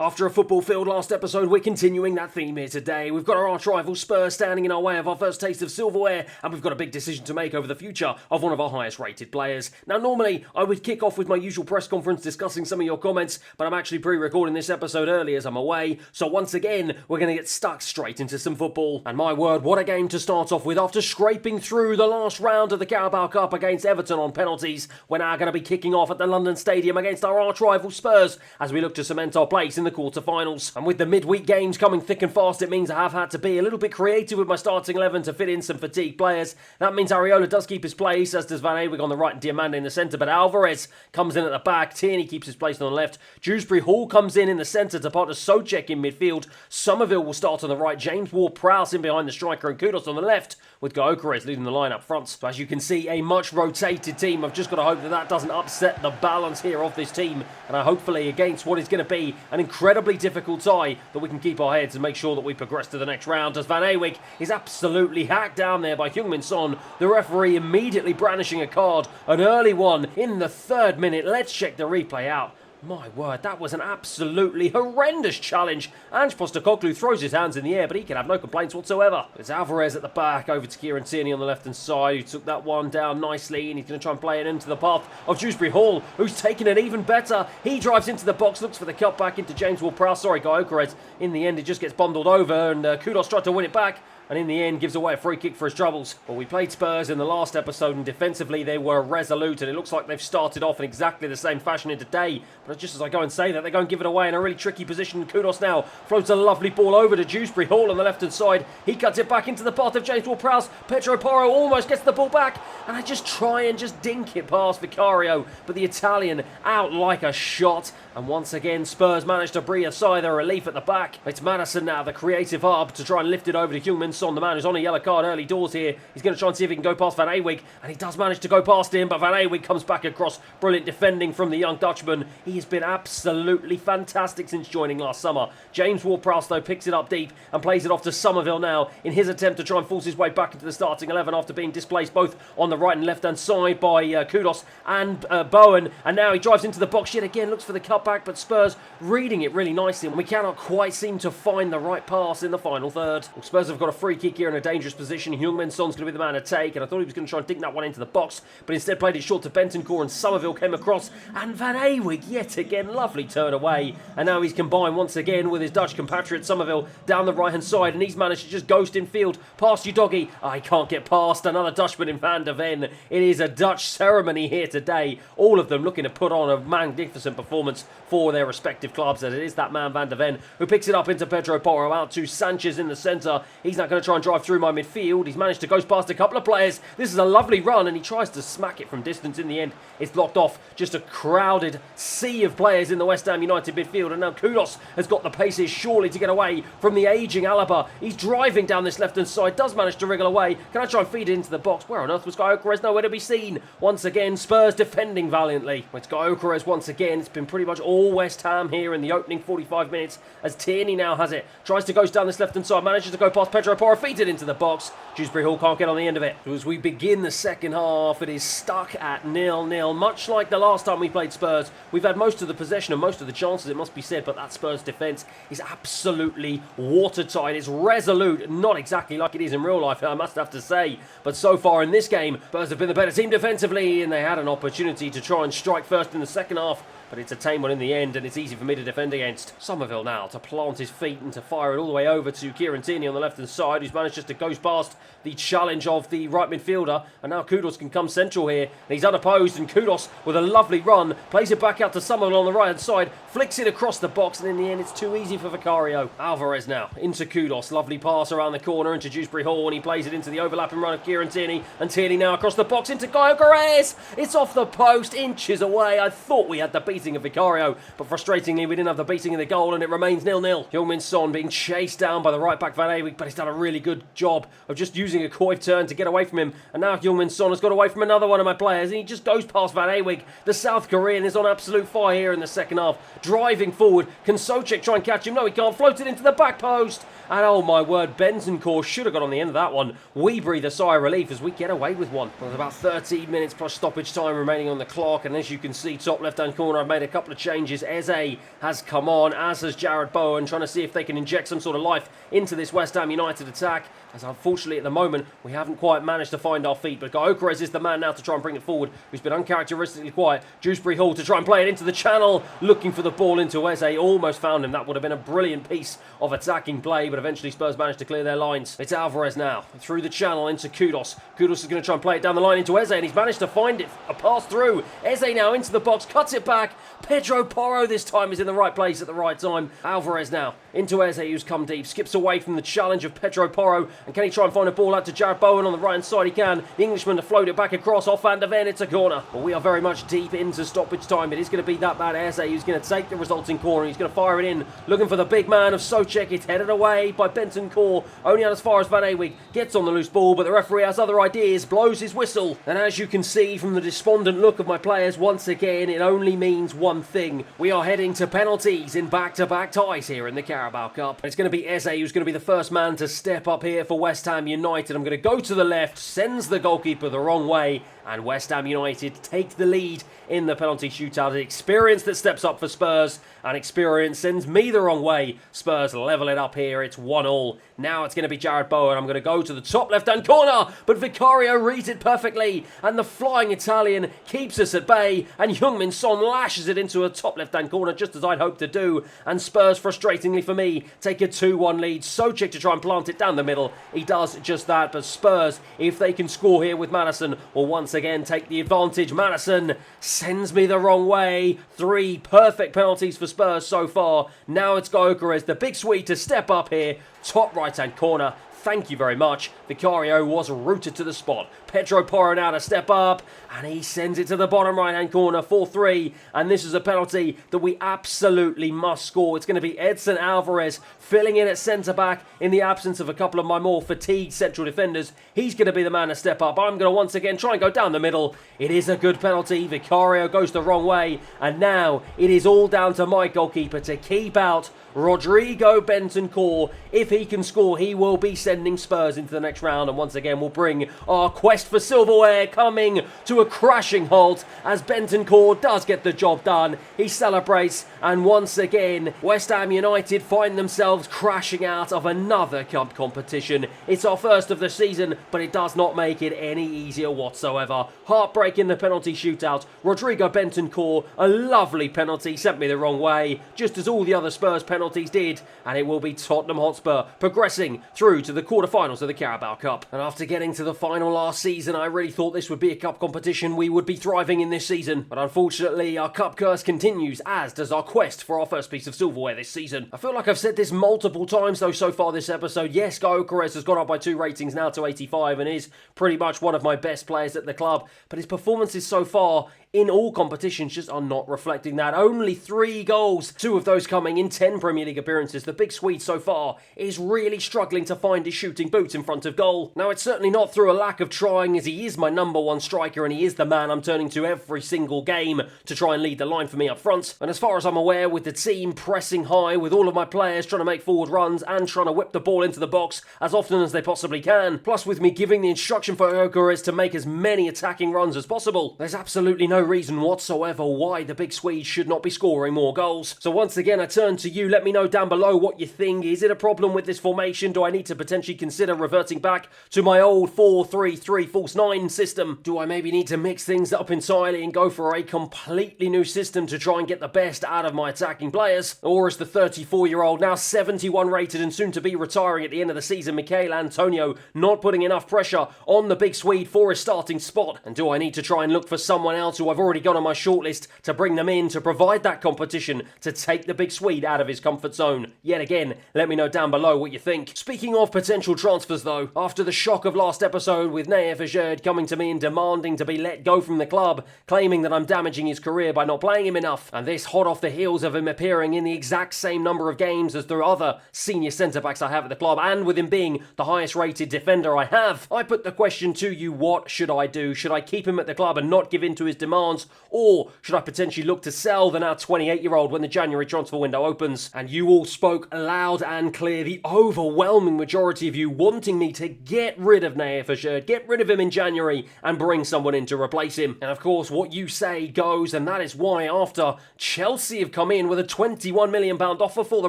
After a football-filled last episode, we're continuing that theme here today. We've got our arch-rival Spurs standing in our way of our first taste of silverware, and we've got a big decision to make over the future of one of our highest-rated players. Now, normally, I would kick off with my usual press conference discussing some of your comments, but I'm actually pre-recording this episode early as I'm away, so once again, we're going to get stuck straight into some football. And my word, what a game to start off with after scraping through the last round of the Carabao Cup against Everton on penalties. We're now going to be kicking off at the London Stadium against our arch-rival Spurs as we look to cement our place in the quarter-finals. And with the midweek games coming thick and fast, it means I have had to be a little bit creative with my starting 11 to fit in some fatigued players. That means Areola does keep his place, as does Van Ewig on the right and Diamande in the centre, but Alvarez comes in at the back, Tierney keeps his place on the left, Dewsbury Hall comes in the centre to partner Souček in midfield, Somerville will start on the right, James Ward-Prowse in behind the striker and Kudos on the left, with Gyökeres leading the line up front. So as you can see, a much rotated team. I've just got to hope that that doesn't upset the balance here of this team, and hopefully against what is going to be an incredibly difficult tie that we can keep our heads and make sure that we progress to the next round, as Van Ewig is absolutely hacked down there by Heung-min Son, the referee immediately brandishing a card, an early one in the 3rd minute. Let's check the replay out. My word, that was an absolutely horrendous challenge. Ange Postecoglou throws his hands in the air, but he can have no complaints whatsoever. It's Alvarez at the back, over to Kieran Tierney on the left-hand side, who took that one down nicely, and he's going to try and play it into the path of Dewsbury Hall, who's taken it even better. He drives into the box, looks for the cut back into James Ward-Prowse. Sorry, Gyökeres. In the end, it just gets bundled over, and Kudos tried to win it back, and in the end gives away a free kick for his troubles. Well, we played Spurs in the last episode, and defensively they were resolute, and it looks like they've started off in exactly the same fashion in today. But just as I go and say that, they go and give it away in a really tricky position. Kudos now floats a lovely ball over to Dewsbury Hall on the left-hand side. He cuts it back into the path of James Ward-Prowse. Pedro Porro almost gets the ball back, and I just try and just dink it past Vicario, but the Italian out like a shot. And once again, Spurs managed to breathe a sigh of relief at the back. It's Madison now, the creative hub, to try and lift it over to Heung-min Son, the man who's on a yellow card early doors here. He's going to try and see if he can go past Van Ewig, and he does manage to go past him, but Van Ewig comes back across. Brilliant defending from the young Dutchman. He has been absolutely fantastic since joining last summer. James Ward-Prowse, though, picks it up deep and plays it off to Somerville now in his attempt to try and force his way back into the starting 11 after being displaced both on the right and left-hand side by Kudos and Bowen. And now he drives into the box yet again, looks for the cutback, but Spurs reading it really nicely, and we cannot quite seem to find the right pass in the final third. Well, Spurs have got a free kick here in a dangerous position. Heung-min Son's going to be the man to take, and I thought he was going to try and dink that one into the box, but instead played it short to Bentancur, and Somerville came across, and Van Ewig yet again, lovely turn away, and now he's combined once again with his Dutch compatriot Somerville down the right hand side, and he's managed to just ghost in field past Udogie. He can't get past another Dutchman in Van der Ven. It is a Dutch ceremony here today, all of them looking to put on a magnificent performance for their respective clubs, as it is that man Van der Ven who picks it up into Pedro Porro, out to Sanchez in the centre. He's not going to try and drive through my midfield. He's managed to go past a couple of players. This is a lovely run, and he tries to smack it from distance. In the end, it's blocked off. Just a crowded sea of players in the West Ham United midfield, and now Kudos has got the paces surely to get away from the ageing Alaba. He's driving down this left-hand side, does manage to wriggle away. Can I try and feed it into the box? Where on earth was Gyökeres? Nowhere to be seen. Once again, Spurs defending valiantly. It's Gyökeres once again. It's been pretty much all West Ham here in the opening 45 minutes, as Tierney now has it. Tries to go down this left-hand side, manages to go past Pedro Porro, feeds it into the box. Dewsbury Hall can't get on the end of it. So as we begin the second half, it is stuck at 0-0. Much like the last time we played Spurs, we've had most of the possession and most of the chances, it must be said, but that Spurs defence is absolutely watertight. It's resolute, not exactly like it is in real life, I must have to say. But so far in this game, Spurs have been the better team defensively, and they had an opportunity to try and strike first in the second half, but it's a tame one in the end, and it's easy for me to defend against. Somerville now to plant his feet and to fire it all the way over to Kieran Tierney on the left-hand side, who's managed just to go past the challenge of the right midfielder, and now Kudos can come central here, and he's unopposed, and Kudos with a lovely run, plays it back out to Somerville on the right-hand side, flicks it across the box, and in the end it's too easy for Vicario. Alvarez now into Kudos, lovely pass around the corner into Dewsbury Hall, and he plays it into the overlapping run of Kieran Tierney, and Tierney now across the box into Gyökeres. It's off the post, inches away. I thought we had the beating of Vicario, but frustratingly we didn't have the beating of the goal, and it remains 0-0. Heung-min Son being chased down by the right back Van Ewig, but he's done a really good job of just using a coy turn to get away from him, and now Heung-min Son has got away from another one of my players, and he just goes past Van Ewig. The South Korean is on absolute fire here in the second half, driving forward. Can Souček try and catch him? No, he can't. Float it into the back post, and oh my word, Bentancur should have got on the end of that one. We breathe a sigh of relief as we get away with one. Well, there's about 13 minutes plus stoppage time remaining on the clock, and as you can see, top left hand corner, I've made a couple of changes. Eze has come on, as has Jarrod Bowen, trying to see if they can inject some sort of life into this West Ham United attack, as unfortunately at the moment we haven't quite managed to find our feet. But Gyökeres is the man now to try and bring it forward, who's been uncharacteristically quiet. Dewsbury Hall to try and play it into the channel, looking for the ball into Eze. Almost found him. That would have been a brilliant piece of attacking play, but eventually Spurs managed to clear their lines. It's Alvarez now, through the channel into Kudus. Kudus is going to try and play it down the line into Eze, and he's managed to find it, a pass through. Eze now into the box, cuts it back. Pedro Porro this time is in the right place at the right time. Alvarez now into Eze, who's come deep, skips away from the challenge of Pedro Porro, and can he try and find a ball out to Jarrod Bowen on the right hand side? He can. The Englishman to float it back across off Van der Ven. It's a corner. But we are very much deep into stoppage time. It is going to be that bad Eze who's going to take the resulting corner. He's going to fire it in, looking for the big man of Souček. It's headed away by Bentancur, only out as far as Van Ewig. Gets on the loose ball, but the referee has other ideas, blows his whistle. And as you can see from the despondent look of my players, once again, it only means one thing. We are heading to penalties in back-to-back ties here in the Carabao Cup. It's going to be Eze who's going to be the first man to step up here for West Ham United. I'm going to go to the left, sends the goalkeeper the wrong way, and West Ham United take the lead in the penalty shootout. Experience that steps up for Spurs, and experience sends me the wrong way. Spurs level it up here. It's 1-1. Now it's going to be Jarrod Bowen. I'm going to go to the top left-hand corner, but Vicario reads it perfectly, and the flying Italian keeps us at bay, and Heung-min Son lashes it into a top left-hand corner, just as I'd hoped to do, and Spurs, frustratingly for me, take a 2-1 lead. Souček to try and plant it down the middle. He does just that, but Spurs, if they can score here with Madison, will once again take the advantage. Madison sends me the wrong way. 3 perfect penalties for Spurs so far. Now it's Gyökeres, the big Swede, to step up here. Top right-hand corner. Thank you very much. Vicario was rooted to the spot. Pedro Porro now to step up, and he sends it to the bottom right-hand corner, 4-3, and this is a penalty that we absolutely must score. It's going to be Edson Alvarez filling in at centre-back in the absence of a couple of my more fatigued central defenders. He's going to be the man to step up. I'm going to once again try and go down the middle. It is a good penalty. Vicario goes the wrong way, and now it is all down to my goalkeeper to keep out Rodrigo Bentancur. If he can score, he will be sending Spurs into the next round, and once again we'll bring our quest for silverware coming to a crashing halt as Bentancur does get the job done. He celebrates, and once again West Ham United find themselves crashing out of another cup competition. It's our first of the season, but it does not make it any easier whatsoever. Heartbreak in the penalty shootout. Rodrigo Bentancur, a lovely penalty, sent me the wrong way, just as all the other Spurs penalties did, and it will be Tottenham Hotspur progressing through to the quarterfinals of the Carabao Cup. And after getting to the final last season, I really thought this would be a cup competition we would be thriving in this season, but unfortunately our cup curse continues, as does our quest for our first piece of silverware this season. I feel like I've said this multiple times though so far this episode. Yes, Gyökeres has gone up by 2 ratings now to 85 and is pretty much one of my best players at the club, but his performances so far in all competitions just are not reflecting that. Only 3 goals, 2 of those coming in 10 Premier League appearances. The big Swede so far is really struggling to find his shooting boots in front of goal. Now, it's certainly not through a lack of trying, as he is my number 1 striker and he is the man I'm turning to every single game to try and lead the line for me up front. And as far as I'm aware, with the team pressing high, with all of my players trying to make forward runs and trying to whip the ball into the box as often as they possibly can, plus with me giving the instruction for Gyökeres to make as many attacking runs as possible, there's absolutely no reason whatsoever why the big Swede should not be scoring more goals. So once again, I turn to you. Let me know down below what you think. Is it a problem with this formation? Do I need to potentially consider reverting back to my old 4-3-3 false 9 system? Do I maybe need to mix things up entirely and go for a completely new system to try and get the best out of my attacking players? Or is the 34-year-old, now 71 rated and soon to be retiring at the end of the season, Michail Antonio, not putting enough pressure on the big Swede for his starting spot? And do I need to try and look for someone else who I've already got on my shortlist to bring them in to provide that competition to take the big Swede out of his comfort zone? Yet again, let me know down below what you think. Speaking of potential transfers though, after the shock of last episode with Neye Fajerd coming to me and demanding to be let go from the club, claiming that I'm damaging his career by not playing him enough, and this hot off the heels of him appearing in the exact same number of games as the other senior centre-backs I have at the club, and with him being the highest rated defender I have, I put the question to you, what should I do? Should I keep him at the club and not give in to his demands, or should I potentially look to sell the now 28-year-old when the January transfer window opens? And you all spoke loud and clear. The overwhelming majority majority of you wanting me to get rid of Ep4, get rid of him in January and bring someone in to replace him. And of course, what you say goes, and that is why after Chelsea have come in with a £21 million offer for the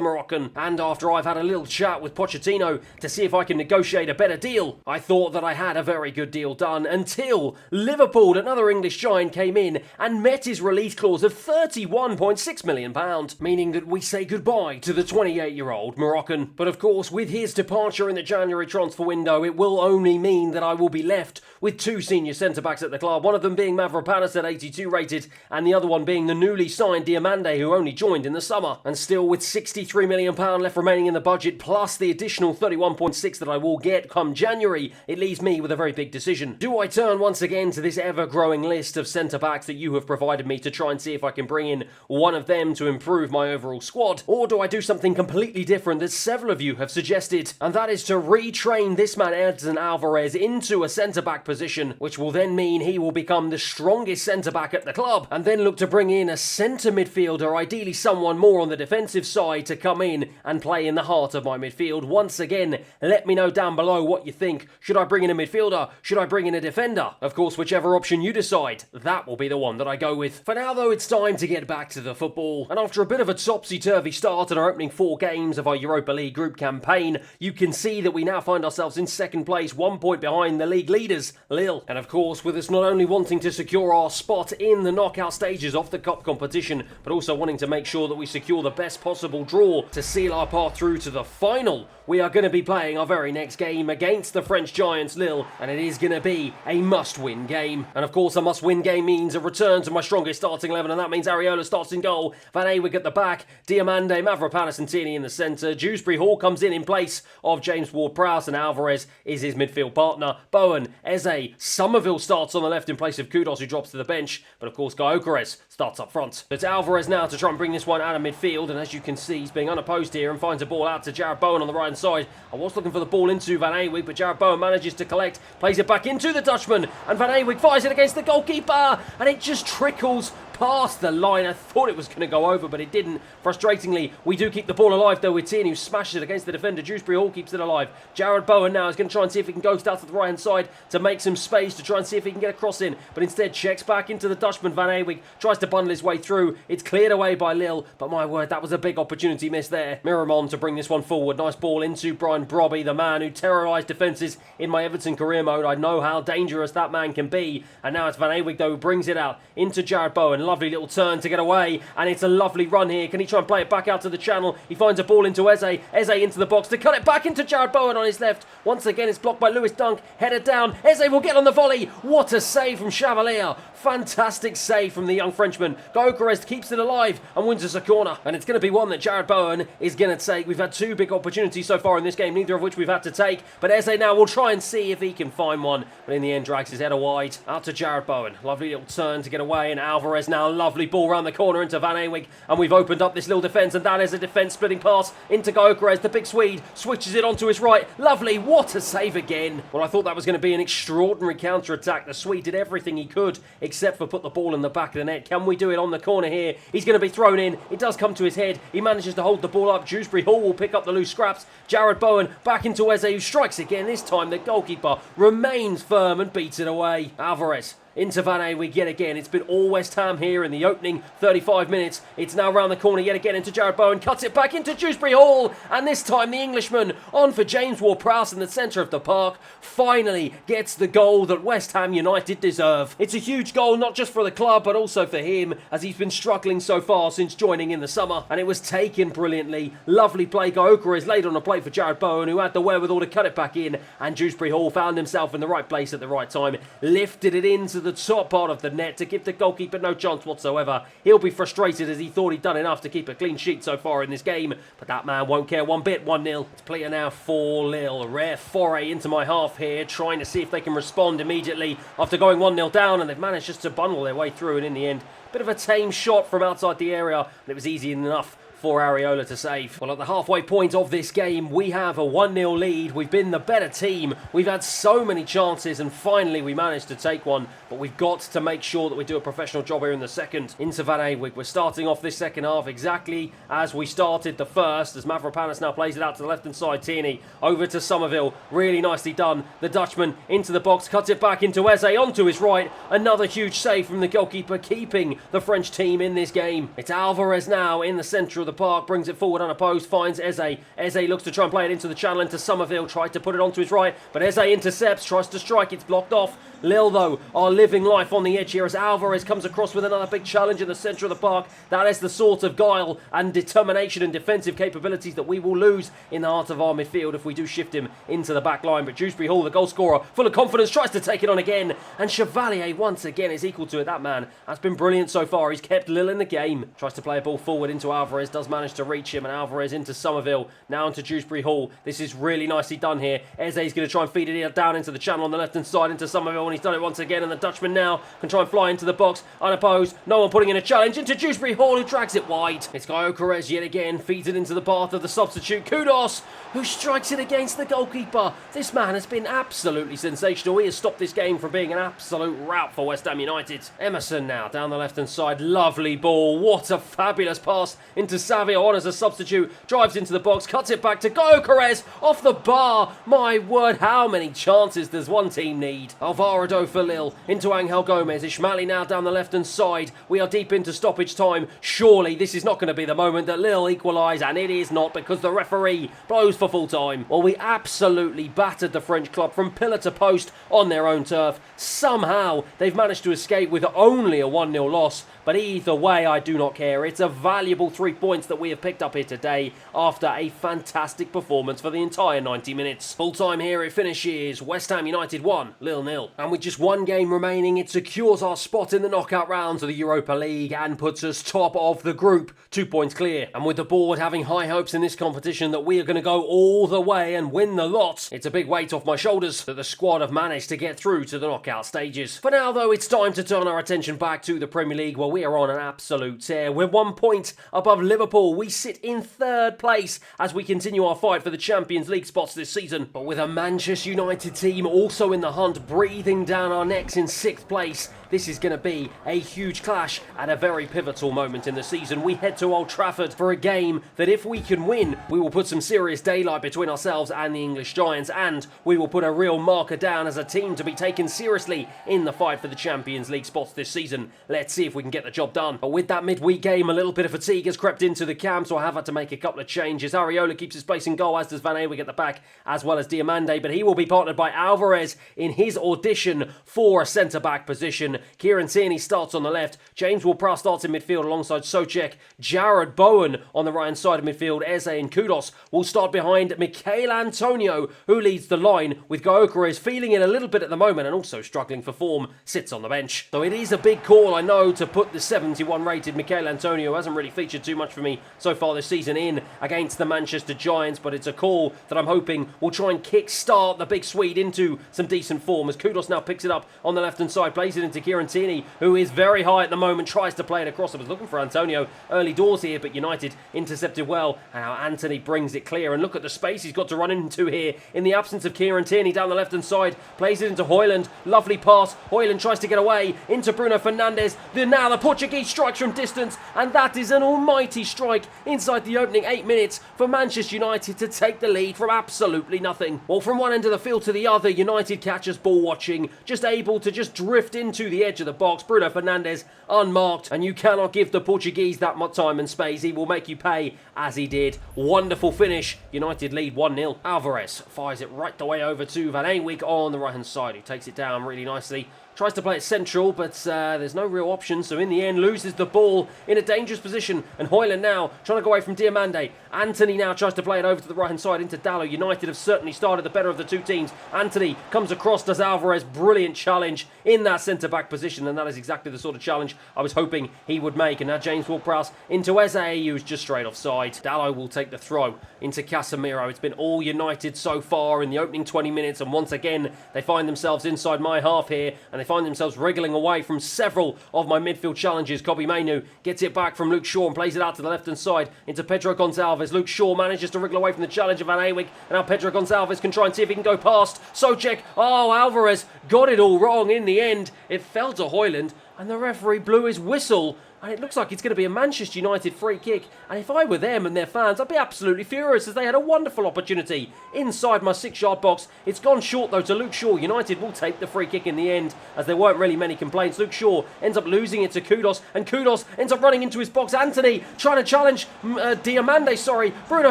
Moroccan, and after I've had a little chat with Pochettino to see if I can negotiate a better deal, I thought that I had a very good deal done until Liverpool, another English giant, came in and met his release clause of £31.6 million, meaning that we say goodbye to the 28-year-old Moroccan. But of course, with his departure in the January transfer window, it will only mean that I will be left with two senior centre-backs at the club, one of them being Mavropanos at 82 rated, and the other one being the newly signed Diomande, who only joined in the summer. And still with £63 million left remaining in the budget, plus the additional 31.6 that I will get come January, it leaves me with a very big decision. Do I turn once again to this ever-growing list of centre-backs that you have provided me to try and see if I can bring in one of them to improve my overall squad? Or do I do something completely different that several of you have suggested? And that is to retrain this man Edson Alvarez into a centre-back position, which will then mean he will become the strongest centre-back at the club, and then look to bring in a centre midfielder, ideally someone more on the defensive side, to come in and play in the heart of my midfield. Once again, let me know down below what you think. Should I bring in a midfielder? Should I bring in a defender? Of course, whichever option you decide, that will be the one that I go with. For now though, it's time to get back to the football, and after a bit of a topsy-turvy start in our opening 4 games of our Europa League group campaign, you can see that we now find ourselves in second place, 1 point behind the league leaders, Lille. And of course, with us not only wanting to secure our spot in the knockout stages of the cup competition, but also wanting to make sure that we secure the best possible draw to seal our path through to the final, we are going to be playing our very next game against the French giants Lille, and it is going to be a must-win game. And of course, a must-win game means a return to my strongest starting 11, and that means Areola starts in goal, Van Awig at the back, Diomande, Mavropanos and Tierney in the centre, Dewsbury Hall comes in place of James Ward-Prowse, and Alvarez is his midfield partner. Bowen, Eze, Somerville starts on the left in place of Kudos, who drops to the bench, but of course Gyökeres starts up front. It's Alvarez now to try and bring this one out of midfield, and as you can see, he's being unopposed here and finds a ball out to Jarrod Bowen on the right side. I was looking for the ball into Van Awig, but Jarrod Bowen manages to collect, plays it back into the Dutchman, and Van Awig fires it against the goalkeeper, and it just trickles past the line. I thought it was going to go over, but it didn't. Frustratingly, we do keep the ball alive though with Tierney, who smashes it against the defender. Dewsbury Hall keeps it alive. Jarrod Bowen now is going to try and see if he can go out to the right hand side to make some space to try and see if he can get a cross in, but instead checks back into the Dutchman. Van Awig tries to bundle his way through. It's cleared away by Lille, but my word, that was a big opportunity missed there. Miramon to bring this one forward. Nice ball into Brian Brobby, the man who terrorised defences in my Everton career mode. I know how dangerous that man can be, and now it's Van Awig though who brings it out into Jarrod Bowen. Lovely little turn to get away, and it's a lovely run here. Can he try and play it back out to the channel? He finds a ball into Eze. Eze into the box to cut it back into Jarrod Bowen on his left. Once again, it's blocked by Lewis Dunk. Headed down. Eze will get on the volley. What a save from Chevalier. Fantastic save from the young Frenchman. Gyökeres keeps it alive and wins us a corner. And it's going to be one that Jarrod Bowen is going to take. We've had 2 big opportunities so far in this game, neither of which we've had to take. But Eze now will try and see if he can find one. But in the end, drags his header wide. Out to Jarrod Bowen. Lovely little turn to get away. And Alvarez now, lovely ball round the corner into Van Awig. And we've opened up this little defence. And that is a defence splitting pass into Gyökeres. The big Swede switches it onto his right. Lovely. What a save again. Well, I thought that was going to be an extraordinary counter-attack. The Swede did everything he could except for put the ball in the back of the net. Can we do it on the corner here? He's going to be thrown in. It does come to his head. He manages to hold the ball up. Dewsbury Hall will pick up the loose scraps. Jarrod Bowen back into Eze, who strikes again. This time the goalkeeper remains firm and beats it away. Alvarez into Van Awig yet again. It's been all West Ham here in the opening 35 minutes. It's now round the corner yet again into Jarrod Bowen. Cuts it back into Dewsbury Hall. And this time the Englishman on for James Ward-Prowse in the centre of the park finally gets the goal that West Ham United deserve. It's a huge goal, not just for the club, but also for him, as he's been struggling so far since joining in the summer. And it was taken brilliantly. Lovely play. Gyökeres laid on a plate for Jarrod Bowen, who had the wherewithal to cut it back in. And Dewsbury Hall found himself in the right place at the right time. Lifted it into the top part of the net to give the goalkeeper no chance whatsoever. He'll be frustrated as he thought he'd done enough to keep a clean sheet so far in this game, but that man won't care one bit. 1-0. It's Player now 4-0. A rare foray into my half here, trying to see if they can respond immediately after going 1-0 down, and they've managed just to bundle their way through, and in the end, bit of a tame shot from outside the area, and it was easy enough for Areola to save. Well, at the halfway point of this game, we have a 1-0 lead. We've been the better team. We've had so many chances, and finally we managed to take one. But we've got to make sure that we do a professional job here in the second. Into Van Ewijk. We're starting off this second half exactly as we started the first, as Mavropanos now plays it out to the left-hand side. Tierney over to Somerville. Really nicely done. The Dutchman into the box, cuts it back into Eze onto his right. Another huge save from the goalkeeper, keeping the French team in this game. It's Alvarez now in the centre of the park, brings it forward unopposed, finds Eze. Eze looks to try and play it into the channel, into Somerville, tried to put it onto his right, but Eze intercepts, tries to strike, it's blocked off. Lille, though, are living life on the edge here as Alvarez comes across with another big challenge in the centre of the park. That is the sort of guile and determination and defensive capabilities that we will lose in the heart of our midfield if we do shift him into the back line. But Dewsbury Hall, the goal scorer, full of confidence, tries to take it on again. And Chevalier, once again, is equal to it. That man has been brilliant so far. He's kept Lille in the game. Tries to play a ball forward into Alvarez, does manage to reach him. And Alvarez into Somerville, now into Dewsbury Hall. This is really nicely done here. Eze's going to try and feed it down into the channel on the left-hand side into Somerville, and he's done it once again. And the Dutchman now can try and fly into the box, unopposed. No one putting in a challenge into Dewsbury Hall, who drags it wide. It's Gyökeres yet again, feeds it into the path of the substitute Kudos, who strikes it against the goalkeeper. This man has been absolutely sensational. He has stopped this game from being an absolute rout for West Ham United. Emerson now down the left-hand side. Lovely ball. What a fabulous pass into Savio on as a substitute. Drives into the box, cuts it back to Gyökeres off the bar. My word, how many chances does one team need? Alvarado for Lille into Angel Gomez. Ismaili now down the left-hand side. We are deep into stoppage time. Surely this is not going to be the moment that Lille equalise, and it is not, because the referee blows for full time. Well, we absolutely battered the French club from pillar to post on their own turf. Somehow they've managed to escape with only a 1-0 loss. But either way, I do not care. It's a valuable 3 points that we have picked up here today after a fantastic performance for the entire 90 minutes. Full time here, it finishes West Ham United 1, Lille 0. And with just one game remaining, it secures our spot in the knockout rounds of the Europa League and puts us top of the group, 2 points clear. And with the board having high hopes in this competition that we are going to go all the way and win the lot, it's a big weight off my shoulders that the squad have managed to get through to the knockout stages. For now, though, it's time to turn our attention back to the Premier League, where we are on an absolute tear. We're 1 point above Liverpool. We sit in third place as we continue our fight for the Champions League spots this season. But with a Manchester United team also in the hunt, breathing down our necks in 6th place, this is going to be a huge clash at a very pivotal moment in the season. We head to Old Trafford for a game that, if we can win, we will put some serious daylight between ourselves and the English Giants, and we will put a real marker down as a team to be taken seriously in the fight for the Champions League spots this season. Let's see if we can get the job done. But with that midweek game, a little bit of fatigue has crept into the camp, so I have had to make a couple of changes. Areola keeps his place in goal, as does Van Ewijk at the back, as well as Diomande, but he will be partnered by Alvarez in his audition for a centre-back position. Kieran Tierney starts on the left. James Ward-Prowse starts in midfield alongside Souček. Jared Bowen on the right-hand side of midfield. Eze and Kudos will start behind Michail Antonio, who leads the line, with Gyökeres feeling it a little bit at the moment and also struggling for form, sits on the bench. So it is a big call, I know, to put the 71 rated Michail Antonio, hasn't really featured too much for me so far this season, in against the Manchester Giants, but it's a call that I'm hoping will try and kick-start the big Swede into some decent form, as Kudos now picks it up on the left-hand side, plays it into Kieran Tierney, who is very high at the moment, tries to play it across. I was looking for Antonio early doors here, but United intercepted well, and now Anthony brings it clear, and look at the space he's got to run into here in the absence of Kieran Tierney down the left-hand side, plays it into Højlund, lovely pass, Højlund tries to get away, into Bruno Fernandes, now the Portuguese strikes from distance, and that is an almighty strike inside the opening 8 minutes for Manchester United to take the lead from absolutely nothing. Well, from one end of the field to the other, United catches ball watching, just able to just drift into the edge of the box. Bruno Fernandes unmarked, and you cannot give the Portuguese that much time and space. He will make you pay, as he did. Wonderful finish. United lead 1-0. Alvarez fires it right the way over to Van Ewijk on the right-hand side, who takes it down really nicely. Tries to play it central, but there's no real option, so in the end loses the ball in a dangerous position, and Højlund now trying to go away from Diomande. Anthony now tries to play it over to the right-hand side into Dalot. United have certainly started the better of the two teams. Anthony comes across, does Alvarez, brilliant challenge in that centre-back position, and that is exactly the sort of challenge I was hoping he would make. And now James Ward-Prowse into Eze, who's just straight offside. Dalot will take the throw into Casemiro. It's been all United so far in the opening 20 minutes, and once again they find themselves inside my half here, and they find themselves wriggling away from several of my midfield challenges. Kobbie Mainoo gets it back from Luke Shaw and plays it out to the left-hand side into Pedro Gonçalves. Luke Shaw manages to wriggle away from the challenge of Van Awijk, and now Pedro Gonçalves can try and see if he can go past Souček. Oh, Alvarez got it all wrong in the end. It fell to Højlund, and the referee blew his whistle. And it looks like it's going to be a Manchester United free kick. And if I were them and their fans, I'd be absolutely furious, as they had a wonderful opportunity inside my 6-yard box. It's gone short though to Luke Shaw. United will take the free kick in the end, as there weren't really many complaints. Luke Shaw ends up losing it to Kudus, and Kudus ends up running into his box. Antony trying to challenge Diamande, Bruno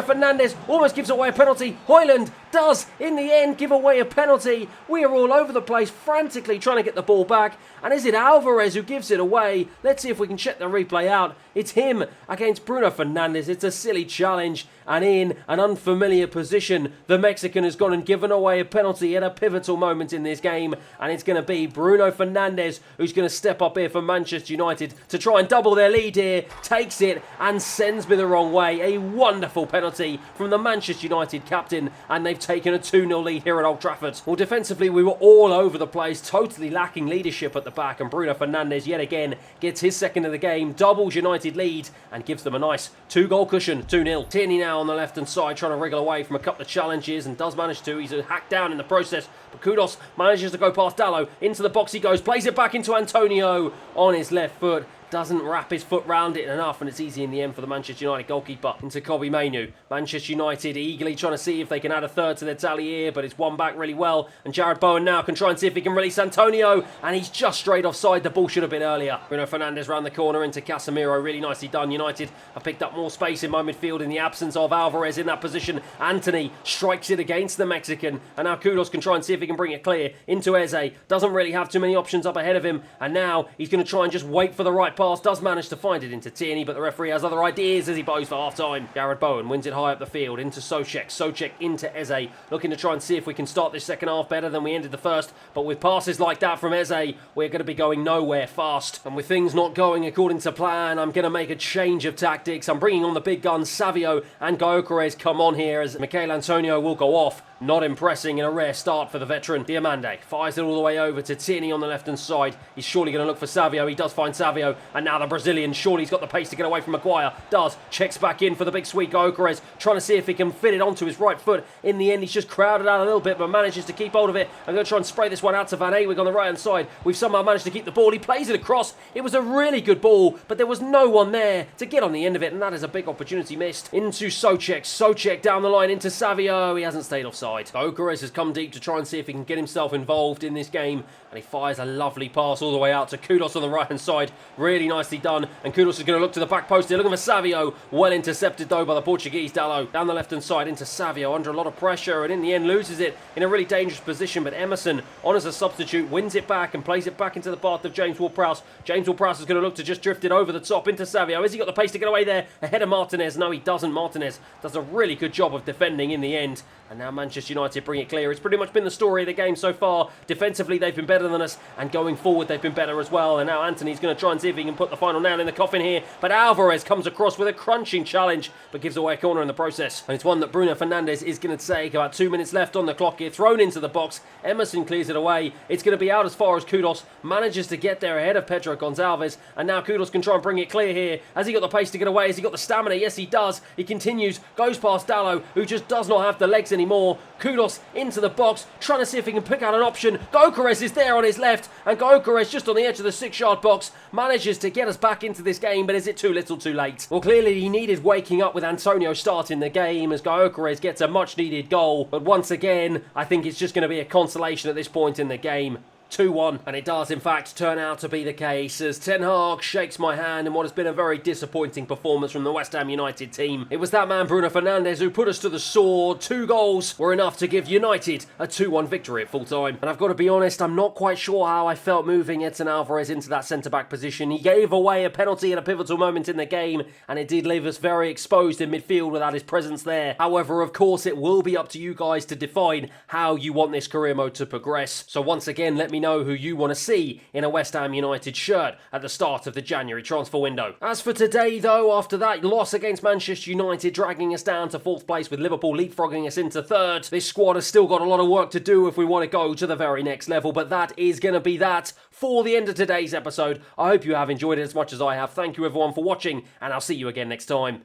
Fernandes almost gives away a penalty. Højlund does in the end give away a penalty. We are all over the place, frantically trying to get the ball back. And is it Alvarez who gives it away? Let's see if we can check the replay out. It's him against Bruno Fernandes. It's a silly challenge, and in an unfamiliar position, the Mexican has gone and given away a penalty at a pivotal moment in this game, and it's going to be Bruno Fernandes who's going to step up here for Manchester United to try and double their lead here. Takes it and sends me the wrong way. A wonderful penalty from the Manchester United captain, and they've taken a 2-0 lead here at Old Trafford. Well, defensively, we were all over the place, totally lacking leadership at the back, and Bruno Fernandes yet again gets his second of the game, doubles United lead, and gives them a nice 2-goal cushion, 2-0. Tierney now on the left-hand side trying to wriggle away from a couple of challenges, and does manage to. He's hacked down in the process, but Kudus manages to go past Dalot. Into the box he goes, plays it back into Antonio on his left foot. Doesn't wrap his foot round it enough, and it's easy in the end for the Manchester United goalkeeper. Into Kobbie Mainoo. Manchester United eagerly trying to see if they can add a third to their tally here, but it's won back really well. And Jarrod Bowen now can try and see if he can release Antonio, and he's just straight offside. The ball should have been earlier. Bruno Fernandes round the corner into Casemiro. Really nicely done. United have picked up more space in my midfield in the absence of Alvarez in that position. Antony strikes it against the Mexican, and now Kudus can try and see if he can bring it clear into Eze. Doesn't really have too many options up ahead of him, and now he's going to try and just wait for the right pass. Does manage to find it into Tierney, but the referee has other ideas as he bows for half-time. Jarrod Bowen wins it high up the field into Souček. Souček into Eze, looking to try and see if we can start this second half better than we ended the first, but with passes like that from Eze, we're going to be going nowhere fast. And with things not going according to plan, I'm going to make a change of tactics. I'm bringing on the big guns. Savio and Gyökeres come on here, as Michail Antonio will go off. Not impressing in a rare start for the veteran. Diamande fires it all the way over to Tierney on the left-hand side. He's surely going to look for Savio. He does find Savio, and now the Brazilian, surely he's got the pace to get away from Maguire. Does. Checks back in for the big sweet Gyökeres, trying to see if he can fit it onto his right foot. In the end, he's just crowded out a little bit, but manages to keep hold of it. I'm going to try and spray this one out to Van Awijk on the right-hand side. We've somehow managed to keep the ball. He plays it across. It was a really good ball, but there was no one there to get on the end of it, and that is a big opportunity missed. Into Souček. Souček down the line into Savio. He hasn't stayed offside. Gyökeres has come deep to try and see if he can get himself involved in this game, and he fires a lovely pass all the way out to Kudus on the right hand side. Really nicely done, and Kudus is going to look to the back post here, looking for Savio. Well intercepted though by the Portuguese. Dalot down the left hand side into Savio, under a lot of pressure, and in the end loses it in a really dangerous position, but Emerson on as a substitute wins it back and plays it back into the path of James Ward-Prowse. James Ward-Prowse is going to look to just drift it over the top into Savio. Has he got the pace to get away there ahead of Martinez? No, he doesn't. Martinez does a really good job of defending in the end, and now Manchester United bring it clear. It's pretty much been the story of the game so far. Defensively, they've been better than us, and going forward, they've been better as well. And now Antony's going to try and see if he can put the final nail in the coffin here. But Alvarez comes across with a crunching challenge, but gives away a corner in the process. And it's one that Bruno Fernandes is going to take. About 2 minutes left on the clock here. Thrown into the box. Emerson clears it away. It's going to be out as far as Kudus manages to get there ahead of Pedro Gonçalves. And now Kudus can try and bring it clear here. Has he got the pace to get away? Has he got the stamina? Yes, he does. He continues, goes past Dalot, who just does not have the legs anymore. Kudus into the box, trying to see if he can pick out an option. Gyökeres is there on his left, and Gyökeres just on the edge of the 6-yard box manages to get us back into this game, but is it too little too late? Well, clearly he needed waking up with Antonio starting the game, as Gyökeres gets a much needed goal, but once again I think it's just going to be a consolation at this point in the game. 2-1, and it does in fact turn out to be the case, as Ten Hag shakes my hand in what has been a very disappointing performance from the West Ham United team. It was that man Bruno Fernandes who put us to the sword. 2 goals were enough to give United a 2-1 victory at full time, and I've got to be honest, I'm not quite sure how I felt moving Edson Alvarez into that centre-back position. He gave away a penalty at a pivotal moment in the game, and it did leave us very exposed in midfield without his presence there. However, of course, it will be up to you guys to define how you want this career mode to progress. So once again, let me know who you want to see in a West Ham United shirt at the start of the January transfer window. As for today though, after that loss against Manchester United dragging us down to 4th place with Liverpool leapfrogging us into 3rd, this squad has still got a lot of work to do if we want to go to the very next level, but that is going to be that for the end of today's episode. I hope you have enjoyed it as much as I have. Thank you everyone for watching, and I'll see you again next time.